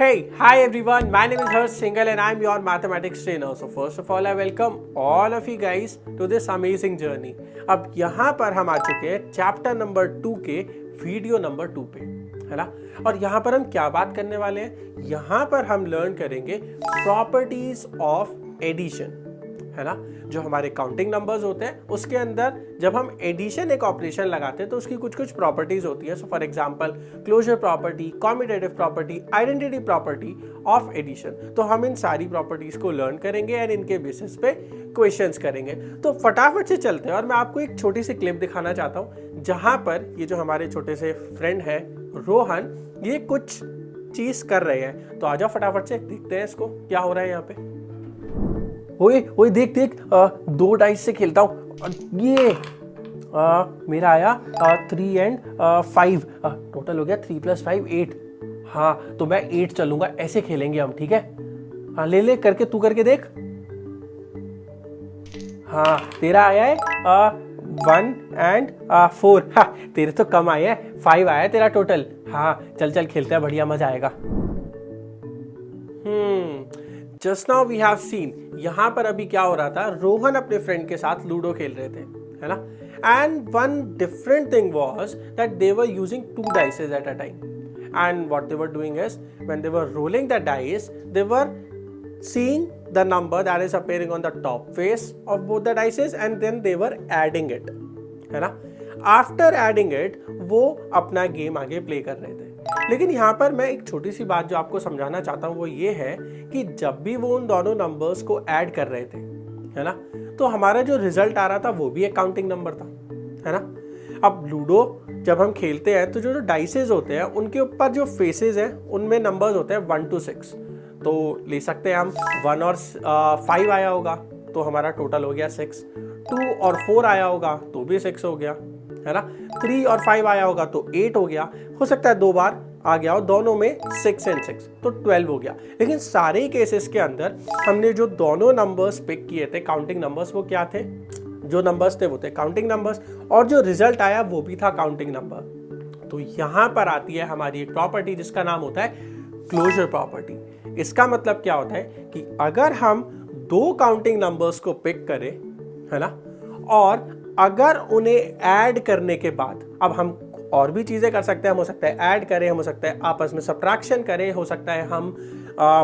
Hey, hi everyone. My name is Harsh Singhal and I'm your mathematics trainer. So first of all, I welcome all of you guys to this amazing journey. अब यहाँ पर हम आ चुके हैं chapter number 2 के video number 2 पे, है ना। और यहाँ पर हम क्या बात करने वाले हैं? यहाँ पर हम लर्न करेंगे प्रॉपर्टीज ऑफ एडिशन, है ना। जो हमारे काउंटिंग नंबर्स होते हैं उसके अंदर जब हम एडिशन एक ऑपरेशन लगाते हैं तो उसकी कुछ कुछ प्रॉपर्टीज होती है। So for example closure property, commutative property, identity property of addition. तो हम इन सारी प्रॉपर्टीज को लर्न करेंगे एंड इनके बेसिस पे क्वेश्चंस करेंगे। तो फटाफट से चलते हैं और मैं आपको एक छोटी सी क्लिप दिखाना चाहता हूँ जहां पर ये जो हमारे छोटे से फ्रेंड है रोहन, ये कुछ चीज कर रहे हैं। तो आ जाओ फटाफट से देखते हैं इसको क्या हो रहा है यहाँ पे। ओए ओए देख देख, 2 डाइस से खेलता हूँ। ये मेरा आया 3 एंड 5, टोटल हो गया 3 + 5 8। हाँ तो मैं 8 चलूंगा, ऐसे खेलेंगे हम, ठीक है। हाँ ले ले करके, तू करके देख। हाँ तेरा आया है 1 एंड 4। हाँ तेरे तो कम आया है, 5 आया है तेरा टोटल। हाँ चल चल खेलते हैं, बढ़िया मजा आएगा। Just now we have seen, यहां पर अभी क्या हो रहा था, रोहन अपने फ्रेंड के साथ लूडो खेल रहे थे, है ना। And one different thing was that they were using 2 dices at a time. And what they were doing is when they were rolling the dice, they were seeing the number that is appearing on the top face of both the dices and then they were adding it, है ना। After adding it वो अपना game आगे play कर रहे थे। लेकिन यहाँ पर मैं एक छोटी सी बात जो आपको समझाना चाहता हूँ वो ये है कि जब भी वो उन दोनों नंबर्स को ऐड कर रहे थे, है ना, तो हमारा जो रिजल्ट आ रहा था वो भी एक काउंटिंग नंबर था, है ना। अब लूडो जब हम खेलते हैं तो जो डाइसेस होते हैं उनके ऊपर जो फेसेस हैं उनमें नंबर्स होते हैं 1 to 6। तो ले सकते हैं हम 1 और 5 आया होगा तो हमारा टोटल हो गया 6। 2 और 4 आया होगा तो भी 6 हो गया, है ना। 3 और 5 आया होगा तो 8 हो गया। हो सकता है 2 बार आ गया हो दोनों में 6 and 6 तो 12 हो गया। लेकिन सारे केसेस के अंदर हमने जो दोनों नंबर्स पिक किए थे काउंटिंग नंबर्स, वो क्या थे? जो नंबर्स थे वो थे काउंटिंग नंबर्स, और जो रिजल्ट आया वो भी था काउंटिंग नंबर। तो यहां पर आती है हमारी एक प्रॉपर्टी जिसका नाम होता है क्लोजर प्रॉपर्टी। इसका मतलब क्या होता है कि अगर हम 2 काउंटिंग नंबर्स को पिक करें, है ना, और अगर उन्हें ऐड करने के बाद, अब हम और भी चीजें कर सकते हैं, हो सकता है ऐड करें, हो सकता है आपस में सब्ट्रैक्शन करें, हो सकता है हम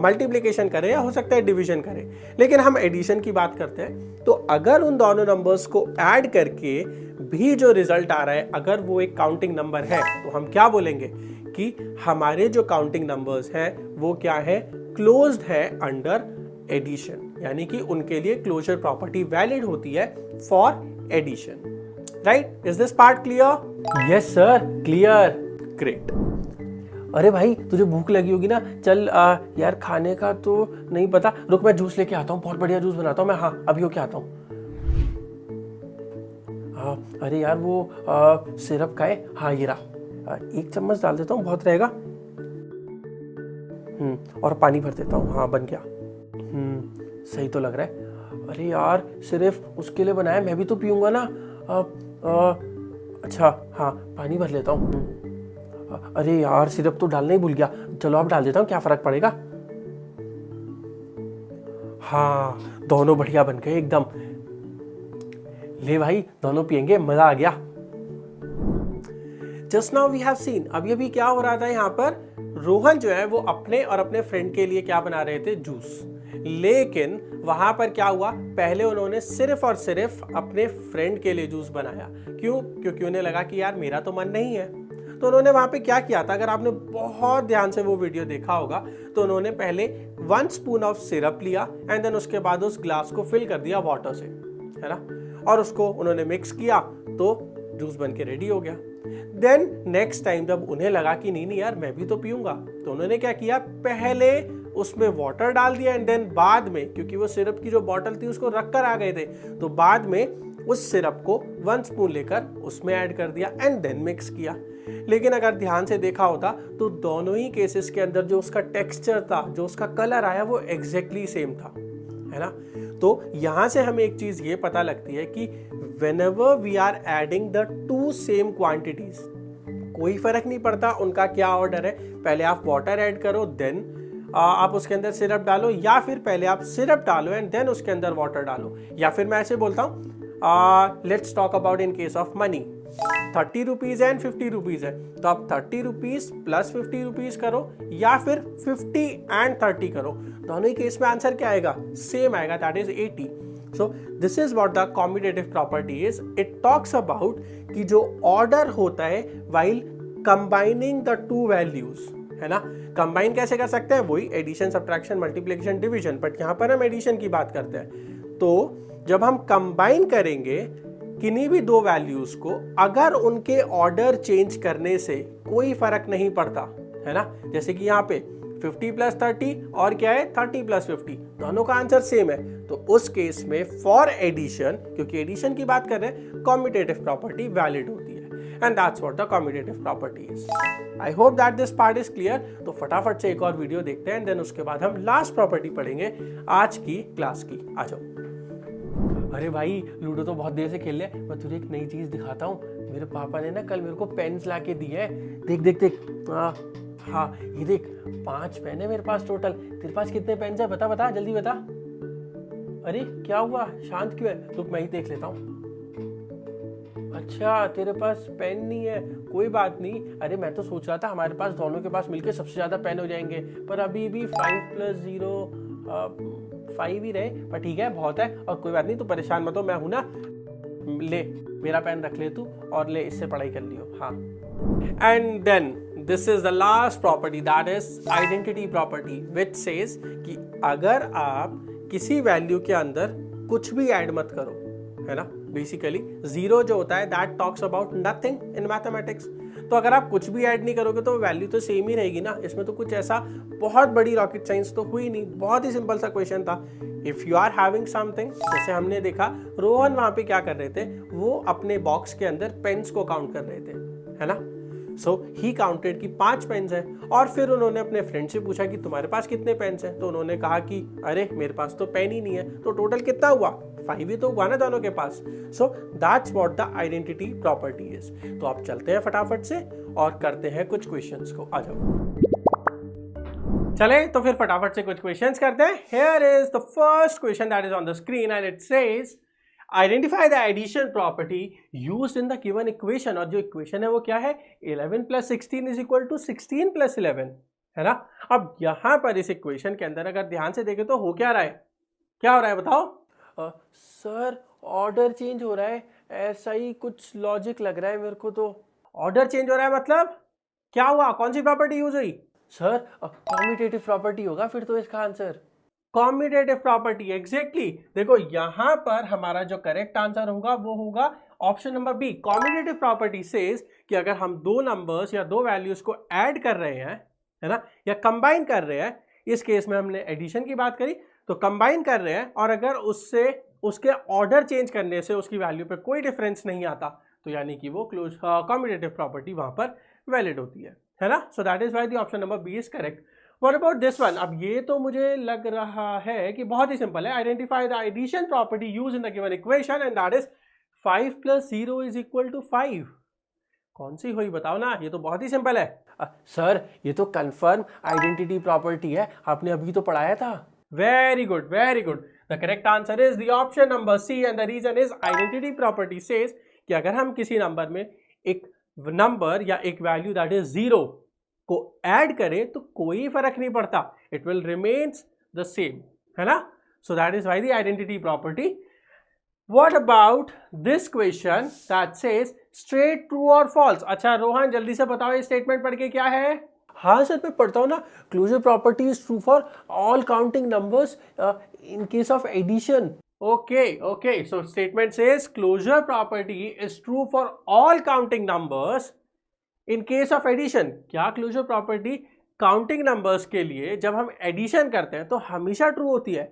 मल्टीप्लिकेशन करें, या हो सकता है डिवीजन करें, लेकिन हम एडिशन की बात करते हैं। तो अगर उन दोनों नंबर्स को ऐड करके भी जो रिजल्ट आ रहा है अगर वो एक काउंटिंग नंबर है तो हम क्या बोलेंगे कि हमारे जो काउंटिंग नंबर्स हैं वो क्या है, क्लोज्ड है अंडर एडिशन, यानी कि उनके लिए क्लोजर प्रॉपर्टी वैलिड होती है for addition. Right? Is this part clear? Yes sir, clear. Great. अरे भाई तुझे भूख लगी होगी ना, चल यार खाने का तो नहीं पता, रुक मैं जूस लेके आता हूँ, बहुत बढ़िया जूस बनाता हूँ मैं। हाँ अभी होके आता हूँ। अरे यार वो सिरप का है, हाँ ये रहा, 1 चम्मच डाल देता हूँ, बहुत रहेगा। और पानी भर देता हूँ। हाँ बन गया। सही तो लग रहा है। अरे यार सिर्फ उसके लिए बनाया, मैं भी तो पीऊंगा ना। अच्छा हाँ पानी भर लेता हूँ। अरे यार सिरप तो डालना ही भूल गया, चलो अब डाल देता हूँ, क्या फर्क पड़ेगा। हाँ दोनों बढ़िया बन गए एकदम। ले भाई दोनों पियेंगे, मजा आ गया। Just now we have seen, अभी अभी क्या हो रहा था यहाँ पर, रोहन जो है वो अपने और अपने फ्रेंड के लिए क्या बना रहे थे, जूस। लेकिन वहां पर क्या हुआ, पहले उन्होंने सिर्फ और सिर्फ अपने फ्रेंड के लिए जूस बनाया। क्यों? क्योंकि उन्हें लगा कि यार मेरा तो मन नहीं है। तो उन्होंने वहां पे क्या किया था, अगर आपने बहुत ध्यान से वो वीडियो देखा होगा तो उन्होंने पहले 1 स्पून ऑफ सिरप लिया एंड देन उसके बाद उस ग्लास को फिल कर दिया वाटर से, है ना, और उसको उन्होंने मिक्स किया तो जूस बन के रेडी हो गया। देन नेक्स्ट टाइम जब उन्हें लगा कि नहीं नहीं यार मैं भी तो पीऊंगा, तो उन्होंने क्या किया, पहले उसमें वाटर डाल दिया एंड देन बाद में, क्योंकि वो सिरप की जो बॉटल थी उसको रख कर आ गए थे, तो बाद में उस सिरप को 1 स्पून लेकर उसमें ऐड कर दिया एंड देन मिक्स किया। लेकिन अगर ध्यान से देखा होता तो दोनों ही केसेस के अंदर जो उसका टेक्सचर था, जो उसका कलर आया, वो एग्जैक्टली सेम था, है ना। तो यहां से हमें एक चीज ये पता लगती है कि whenever we are adding the 2 same quantities, कोई फर्क नहीं पड़ता उनका क्या ऑर्डर है, पहले आप वाटर ऐड करो देन आप उसके अंदर सिरप डालो, या फिर पहले आप सिरप डालो एंड देन उसके अंदर वाटर डालो, या फिर मैं ऐसे बोलता हूँ let's talk about in case of money, 30 rupees and 50 rupees है, तो आप 30 रुपीज़ प्लस 50 रुपीज़ करो, या फिर 50 एंड 30 करो, दोनों ही केस में आंसर क्या आएगा, सेम आएगा, that is 80. So this is what the commutative property is. It talks about कि जो ऑर्डर होता है while combining the two values, है ना. कंबाइन कैसे कर सकते हैं, वही addition, subtraction, multiplication, division, but यहाँ पर हम एडिशन की बात करते हैं. तो जब हम कंबाइन करेंगे किन्हीं भी दो वैल्यूज को, अगर उनके ऑर्डर चेंज करने से कोई फर्क नहीं पड़ता, है ना, जैसे कि यहाँ पे 50 प्लस 30 और क्या है 30 प्लस 50, दोनों का आंसर सेम है, तो उस केस में फॉर एडिशन, क्योंकि एडिशन की बात कर रहे हैं, कॉम्यूटेटिव प्रॉपर्टी वैलिड होती है. And that's what the commutative property is. I hope that this part is clear. तो फटाफट से एक और वीडियो देखते हैं, देन उसके बाद हम लास्ट प्रॉपर्टी पढ़ेंगे आज की क्लास की. आ जाओ. अरे भाई, लूडो तो बहुत देर से खेल रहे, मैं तुझे एक नई चीज दिखाता हूँ. मेरे पापा ने ना कल मेरे को पेन्स ला के दिए हैं. देख देख देख. हाँ, ये देख, 5 पेन है मेरे पास टोटल. तेरे पास कितने पेन है, बता बता, जल्दी बता. अरे क्या हुआ, शांत क्यों है? रुक, मैं ही देख लेता हूँ. अच्छा, तेरे पास पेन नहीं है, कोई बात नहीं. अरे मैं तो सोच रहा था हमारे पास दोनों के पास मिलके सबसे ज्यादा पेन हो जाएंगे, पर अभी भी 5 + 0 5 ही रहे, पर ठीक है, बहुत है, और कोई बात नहीं, तो परेशान मत हो, मैं हूं ना. ले, मेरा पेन रख ले तू, और ले, इससे पढ़ाई कर लियो. हाँ. And then this is the last property, that is identity property, which says कि अगर आप किसी वैल्यू के अंदर कुछ भी ऐड मत करो, है ना, बेसिकली जीरो जो होता है that talks about nothing in mathematics. तो अगर आप कुछ भी ऐड नहीं करोगे तो वैल्यू तो सेम ही रहेगी ना. इसमें तो कुछ ऐसा बहुत बड़ी रॉकेट साइंस तो हुई नहीं, बहुत ही सिंपल सा क्वेश्चन था. If you are having something, जैसे हमने देखा रोहन वहां पे क्या कर रहे थे, वो अपने बॉक्स के अंदर पेन्स को काउंट कर रहे थे, है ना. सो ही काउंटेड कि 5 पेन्स हैं, और फिर उन्होंने अपने फ्रेंड से पूछा कि तुम्हारे पास कितने पेन्स हैं, तो उन्होंने कहा कि अरे मेरे पास तो पेन ही नहीं है. तो टोटल कितना हुआ, 5 ही तो हुआ ना दोनों के पास. So that's what the identity property is. तो आप चलते हैं फटाफट से और करते हैं कुछ क्वेश्चंस को. आ जाओ. चले तो फिर फटाफट से कुछ क्वेश्चंस करते हैं. Here is the first question that is on the screen and it says identify the addition property used in the given equation. और जो इक्वेशन है वो क्या है, 11 + 16 = 16 + 11, है ना. अब यहां पर इस इक्वेशन के अंदर अगर ध्यान से देखें तो हो क्या रहा है, क्या हो रहा है बताओ. सर ऑर्डर चेंज हो रहा है, ऐसा ही कुछ लॉजिक लग रहा है मेरे को. तो ऑर्डर चेंज हो रहा है मतलब क्या हुआ, कौन सी प्रॉपर्टी यूज हुई. सर कॉम्यूटेटिव प्रॉपर्टी होगा फिर तो इसका आंसर. Commutative property, exactly. देखो यहां पर हमारा जो करेक्ट आंसर होगा वो होगा option number B. Commutative property says कि अगर हम दो नंबर्स या दो वैल्यूज को ऐड कर रहे हैं, है ना, या कंबाइन कर रहे हैं, इस केस में हमने एडिशन की बात करी, तो कंबाइन कर रहे हैं, और अगर उससे उसके ऑर्डर चेंज करने से उसकी वैल्यू पे कोई डिफरेंस नहीं आता, तो यानी कि वो क्लोज कॉम्यूटेटिव प्रॉपर्टी वहां पर वैलिड होती है ना. So that is why the option number B is correct. What about this one? अब ये तो मुझे लग रहा है कि बहुत ही सिंपल है. Identify the addition property use in the given equation and that is 5 + 0 = 5. कौन सी हुई बताओ ना, ये तो बहुत ही सिंपल है. सर ये तो कंफर्म आइडेंटिटी प्रॉपर्टी है, आपने अभी तो पढ़ाया था. Very good, very good. The correct answer is the option number C and the reason is identity property says कि अगर हम किसी नंबर में एक नंबर या एक वैल्यू दैट इज 0 को ऐड करें तो कोई फर्क नहीं पड़ता, it will remains the same, है ना. So that is why the identity property. What about this question that says straight true और फॉल्स. अच्छा रोहन जल्दी से बताओ ये स्टेटमेंट पढ़ के क्या है. हाँ सर मैं पढ़ता हूँ ना. Closure property is true for all counting numbers in case of addition. Okay. So statement says closure property is true for all counting numbers in case of addition. क्या closure property काउंटिंग नंबर्स के लिए जब हम addition करते हैं तो हमेशा true होती है.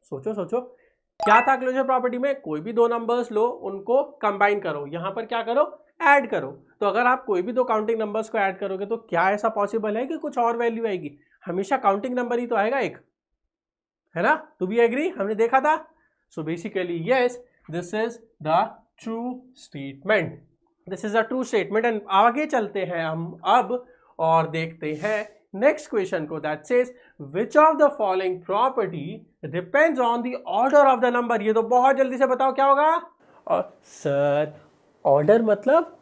सोचो क्या था क्लोजर प्रॉपर्टी में, कोई भी दो नंबर्स लो, उनको कंबाइन करो, यहां पर क्या करो, ऐड करो. तो अगर आप कोई भी दो काउंटिंग नंबर्स को ऐड करोगे तो क्या ऐसा पॉसिबल है कि कुछ और वैल्यू आएगी, हमेशा काउंटिंग नंबर ही तो आएगा एक, है ना. टू बी एग्री, हमने देखा था. So basically yes, this is the true statement. This is a true statement and आगे चलते हैं हम अब और देखते हैं नेक्स्ट क्वेश्चन को, that says which of the following property depends on the order of the number. ये तो बहुत जल्दी से बताओ क्या होगा। और सर ऑर्डर मतलब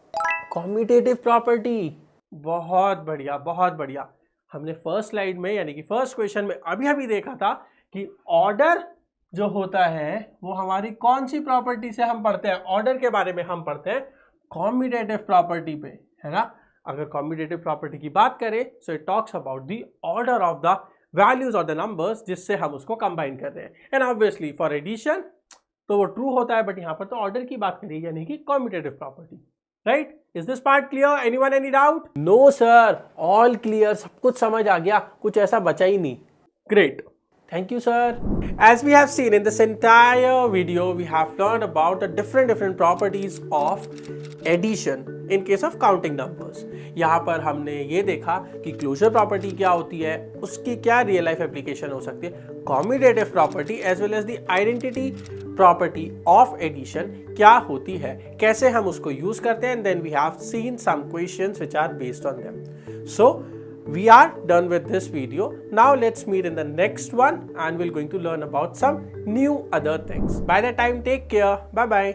कॉम्यूटेटिव प्रॉपर्टी। बहुत बढ़िया, बहुत बढ़िया। हमने फर्स्ट स्लाइड में यानी कि फर्स्ट क्वेश्चन में अभी अभी देखा था कि ऑर्डर जो होता है वो हमारी कौन सी प्रॉपर्टी से हम पढ़ते हैं। ऑर्डर के बारे में हम पढ़ते हैं कॉम्यूटेटिव प्रॉपर्टी पे, है ना। अगर कॉम्यूटेटिव प्रॉपर्टी की बात करें so it talks about the order of the values of the numbers जिससे हम उसको कंबाइन कर रहे हैं। एंड ऑब्वियसली फॉर एडिशन तो वो ट्रू होता है, बट यहाँ पर तो ऑर्डर की बात करी यानी कि commutative property, right. Is this part clear? Anyone any doubt? No sir, all clear, सब कुछ समझ आ गया, कुछ ऐसा बचा ही नहीं। Great, thank you sir. As we have seen in this entire video, we have learned about the different properties of addition in case of counting numbers. यहाँ पर हमने ये देखा कि क्लोजर प्रॉपर्टी क्या होती है, उसकी क्या रियल लाइफ एप्लीकेशन हो सकती है, commutative property as well as the identity property of addition क्या होती है, कैसे हम उसको यूज करते हैं, and then we have seen some questions which are based on them. So we are done with this video. Now let's meet in the next one and we're going to learn about some new other things. By that time, take care. Bye bye.